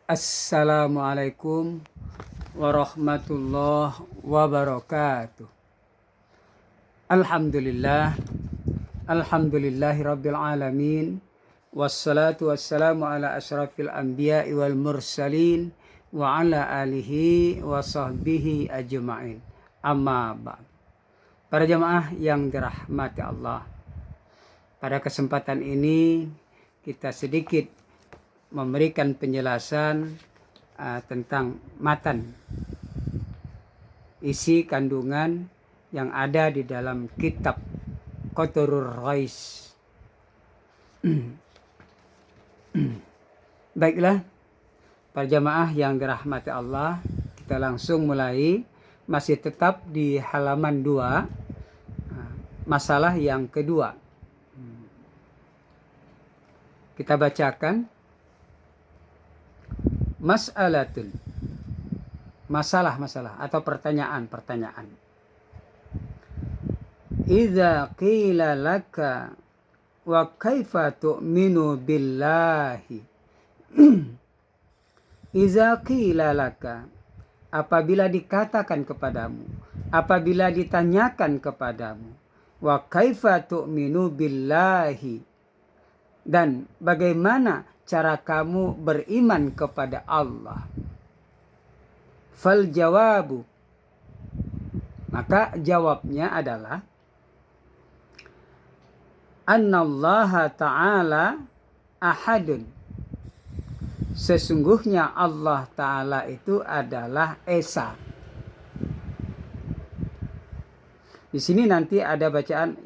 Assalamualaikum warahmatullahi wabarakatuh. Alhamdulillah, alhamdulillahi rabbil alamin. Wassalatu wassalamu ala asyrafil anbiya'i wal mursalin wa ala alihi wa sahbihi ajma'in. Amma ba'd. Para jamaah yang dirahmati Allah, pada kesempatan ini kita sedikit memberikan penjelasan tentang matan, isi kandungan yang ada di dalam kitab Qatrur Rais. Baiklah, para jamaah yang dirahmati Allah, kita langsung mulai, masih tetap di halaman 2, masalah yang kedua. Kita bacakan. Mas'alatun, masalah atau pertanyaan. Idza qila laka wa kaifa tu'minu billahi. Idza qila laka, apabila dikatakan kepadamu, apabila ditanyakan kepadamu, wa kaifa tu'minu billahi, dan bagaimana cara kamu beriman kepada Allah. Fal jawabu, maka jawabnya adalah annallaha ta'ala ahadun, sesungguhnya Allah Ta'ala itu adalah esa. Di sini nanti ada bacaan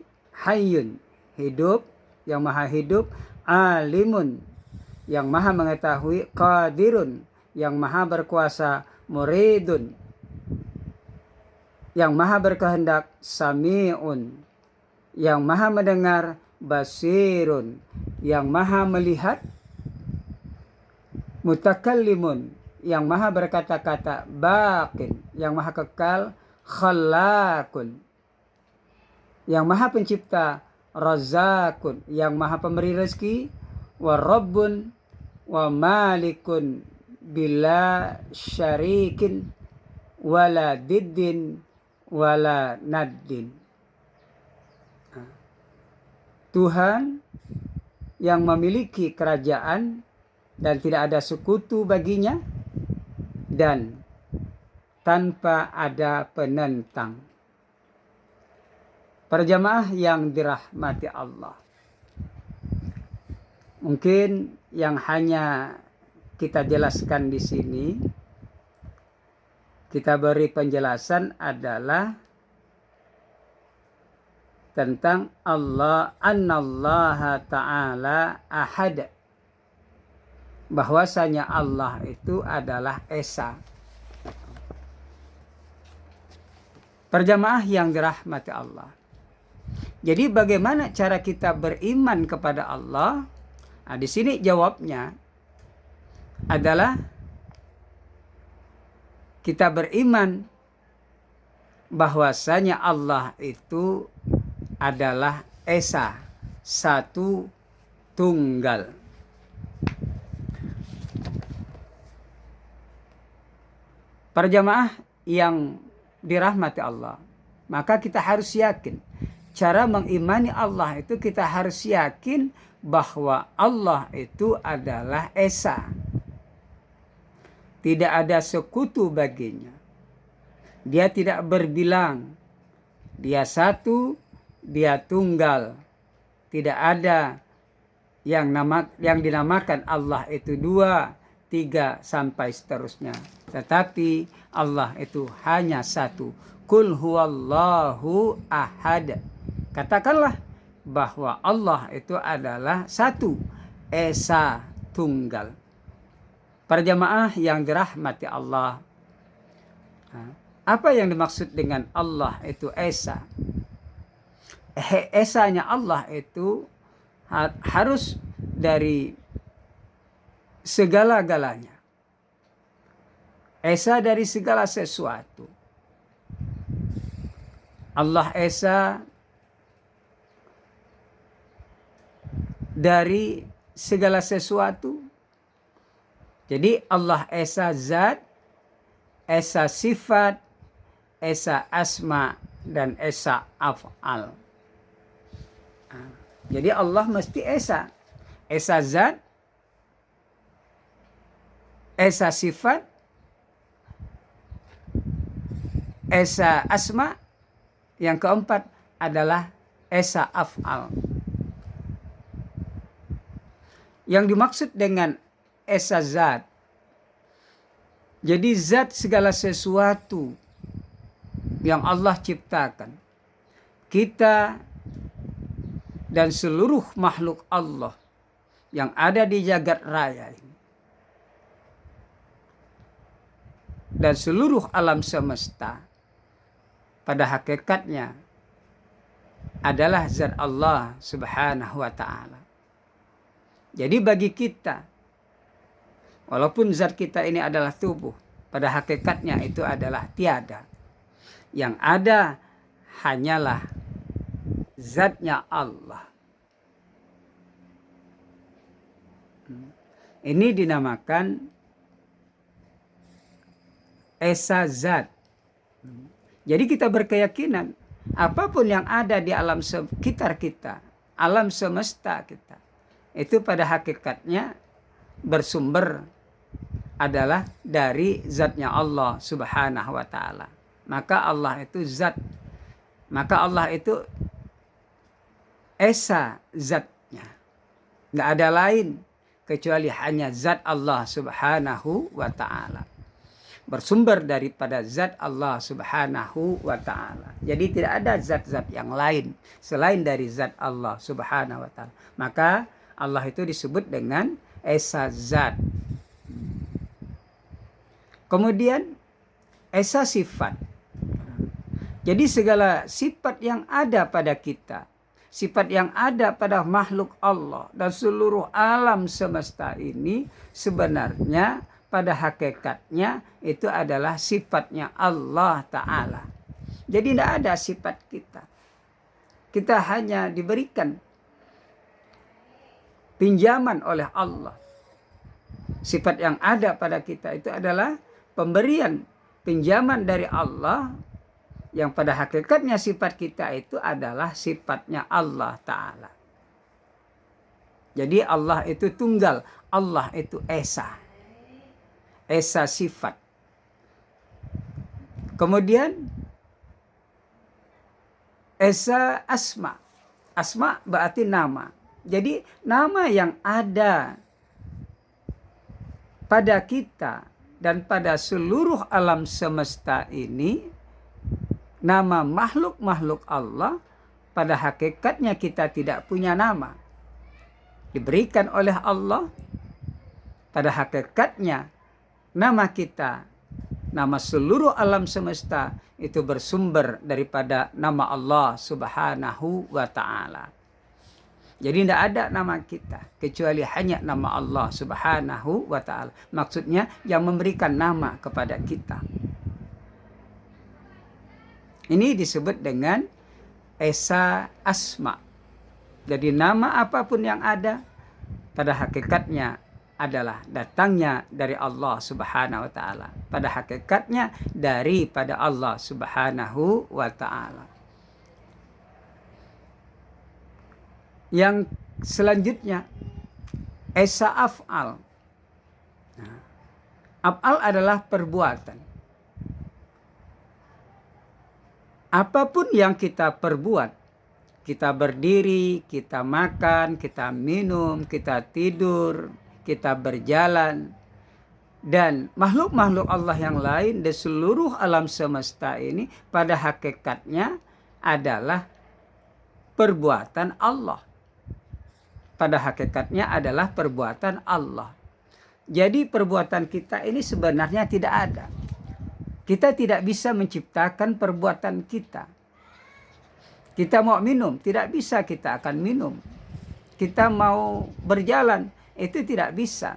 hayyun, hidup, yang maha hidup, alimun, yang maha mengetahui, qadirun, yang maha berkuasa, muridun, yang maha berkehendak, sami'un, yang maha mendengar, basirun, yang maha melihat, mutakallimun, yang maha berkata-kata, baqin, yang maha kekal, khallaqun, yang maha pencipta, razakun, yang maha pemberi rezeki, wa rabbun wa malikun bila syarikin wala diddin wala naddin. Tuhan yang memiliki kerajaan dan tidak ada sekutu baginya dan tanpa ada penentang. Para jamaah yang dirahmati Allah, mungkin yang hanya kita jelaskan di sini, kita beri penjelasan adalah tentang Allah, annallaha ta'ala ahad, bahwasanya Allah itu adalah esa. Para jamaah yang dirahmati Allah, jadi bagaimana cara kita beriman kepada Allah? Nah, di sini jawabnya adalah kita beriman bahwasanya Allah itu adalah esa, satu tunggal. Para jamaah yang dirahmati Allah, maka kita harus yakin, cara mengimani Allah itu kita harus yakin bahwa Allah itu adalah esa. Tidak ada sekutu baginya. Dia tidak berbilang. Dia satu, dia tunggal. Tidak ada yang dinamakan Allah itu 2, 3 sampai seterusnya. Tetapi Allah itu hanya satu. Qul huwallahu ahad. Katakanlah bahwa Allah itu adalah satu, esa, tunggal. Para jamaah yang dirahmati Allah, apa yang dimaksud dengan Allah itu esa? Esanya Allah itu harus dari segala-galanya. Esa dari segala sesuatu. Allah esa dari segala sesuatu. Jadi Allah esa zat, esa sifat, esa asma, dan esa af'al. Jadi Allah mesti esa. Esa zat, esa sifat, esa asma, yang keempat adalah esa af'al. Yang dimaksud dengan esa zat, jadi zat segala sesuatu yang Allah ciptakan, kita dan seluruh makhluk Allah yang ada di jagat raya ini, dan seluruh alam semesta pada hakikatnya adalah zat Allah Subhanahu wa ta'ala. Jadi bagi kita, walaupun zat kita ini adalah tubuh, pada hakikatnya itu adalah tiada. Yang ada hanyalah zatnya Allah. Ini dinamakan esa zat. Jadi kita berkeyakinan apapun yang ada di alam sekitar kita, alam semesta kita, itu pada hakikatnya bersumber adalah dari zatnya Allah Subhanahu wa ta'ala. Maka Allah itu zat. Maka Allah itu esa zatnya. Nggak ada lain kecuali hanya zat Allah Subhanahu wa ta'ala. Bersumber daripada zat Allah Subhanahu wa ta'ala. Jadi tidak ada zat-zat yang lain selain dari zat Allah Subhanahu wa ta'ala. Maka Allah itu disebut dengan esa zat. Kemudian esa sifat. Jadi segala sifat yang ada pada kita, sifat yang ada pada makhluk Allah dan seluruh alam semesta ini sebenarnya pada hakikatnya itu adalah sifatnya Allah Ta'ala. Jadi tidak ada sifat kita. Kita hanya diberikan pinjaman oleh Allah. Sifat yang ada pada kita itu adalah pemberian pinjaman dari Allah, yang pada hakikatnya sifat kita itu adalah sifatnya Allah Ta'ala. Jadi Allah itu tunggal, Allah itu esa. Esa sifat. Kemudian esa asma. Asma berarti nama. Jadi nama yang ada pada kita dan pada seluruh alam semesta ini, nama makhluk-makhluk Allah, pada hakikatnya kita tidak punya nama. Diberikan oleh Allah, pada hakikatnya nama kita, nama seluruh alam semesta itu bersumber daripada nama Allah Subhanahu wa ta'ala. Jadi tidak ada nama kita kecuali hanya nama Allah Subhanahu wa ta'ala. Maksudnya yang memberikan nama kepada kita. Ini disebut dengan esa asma. Jadi nama apapun yang ada pada hakikatnya adalah datangnya dari Allah Subhanahu wa ta'ala. Pada hakikatnya daripada Allah Subhanahu wa ta'ala. Yang selanjutnya esa af'al. Nah, af'al adalah perbuatan. Apapun yang kita perbuat, kita berdiri, kita makan, kita minum, kita tidur, kita berjalan, dan makhluk-makhluk Allah yang lain di seluruh alam semesta ini pada hakikatnya adalah perbuatan Allah. Pada hakikatnya adalah perbuatan Allah. Jadi perbuatan kita ini sebenarnya tidak ada. Kita tidak bisa menciptakan perbuatan kita. Kita mau minum, tidak bisa kita akan minum. Kita mau berjalan, itu tidak bisa.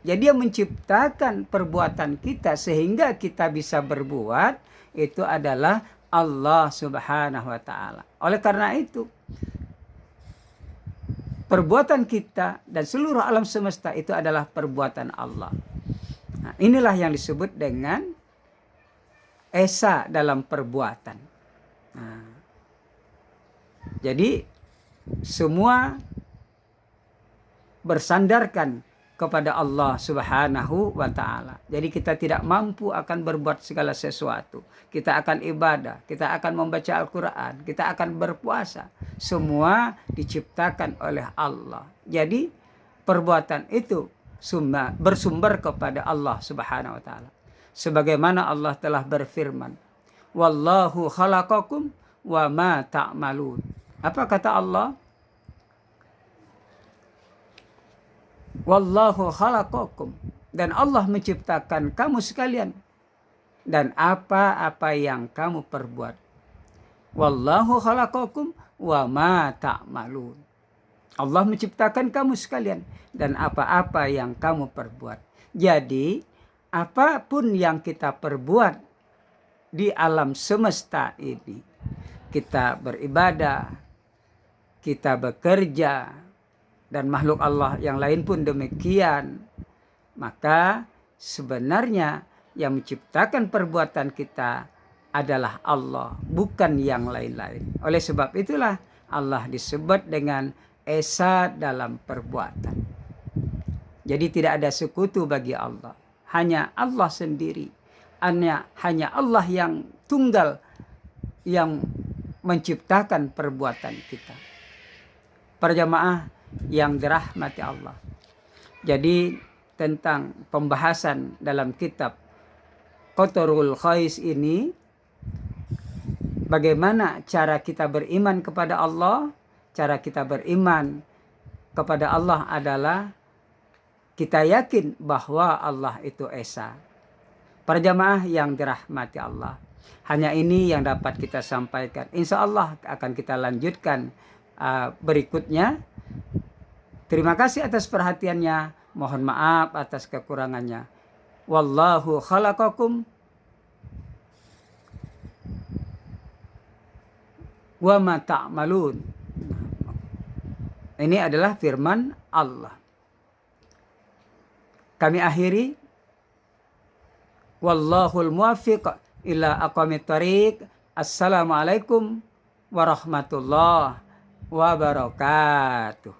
Jadi yang menciptakan perbuatan kita sehingga kita bisa berbuat, itu adalah Allah Subhanahu wa ta'ala. Oleh karena itu, perbuatan kita dan seluruh alam semesta itu adalah perbuatan Allah. Nah, inilah yang disebut dengan esa dalam perbuatan. Nah, jadi semua bersandarkan kepada Allah Subhanahu wa taala. Jadi kita tidak mampu akan berbuat segala sesuatu. Kita akan ibadah, kita akan membaca Al-Qur'an, kita akan berpuasa. Semua diciptakan oleh Allah. Jadi perbuatan itu bersumber kepada Allah Subhanahu wa taala. Sebagaimana Allah telah berfirman, "Wallahu khalaqakum wa ma ta'malun." Apa kata Allah? Wallahu khalaqakum, dan Allah menciptakan kamu sekalian dan apa-apa yang kamu perbuat. Wallahu khalaqakum wa ma ta'malun. Allah menciptakan kamu sekalian dan apa-apa yang kamu perbuat. Jadi apapun yang kita perbuat di alam semesta ini, kita beribadah, kita bekerja, dan makhluk Allah yang lain pun demikian, maka sebenarnya yang menciptakan perbuatan kita adalah Allah, bukan yang lain-lain. Oleh sebab itulah Allah disebut dengan esa dalam perbuatan. Jadi tidak ada sekutu bagi Allah, hanya Allah sendiri. Hanya Allah yang tunggal yang menciptakan perbuatan kita. Para jamaah yang dirahmati Allah. Jadi tentang pembahasan dalam kitab Qatarul Khais ini, bagaimana cara kita beriman kepada Allah? Cara kita beriman kepada Allah adalah kita yakin bahwa Allah itu esa. Para jamaah yang dirahmati Allah, hanya ini yang dapat kita sampaikan. Insya Allah akan kita lanjutkan berikutnya. Terima kasih atas perhatiannya. Mohon maaf atas kekurangannya. Wallahu khalaqakum wa ma ta'malun. Ini adalah firman Allah. Kami akhiri. Wallahul muwaffiq ila aqwamit thariq. Assalamualaikum warahmatullahi wabarakatuh.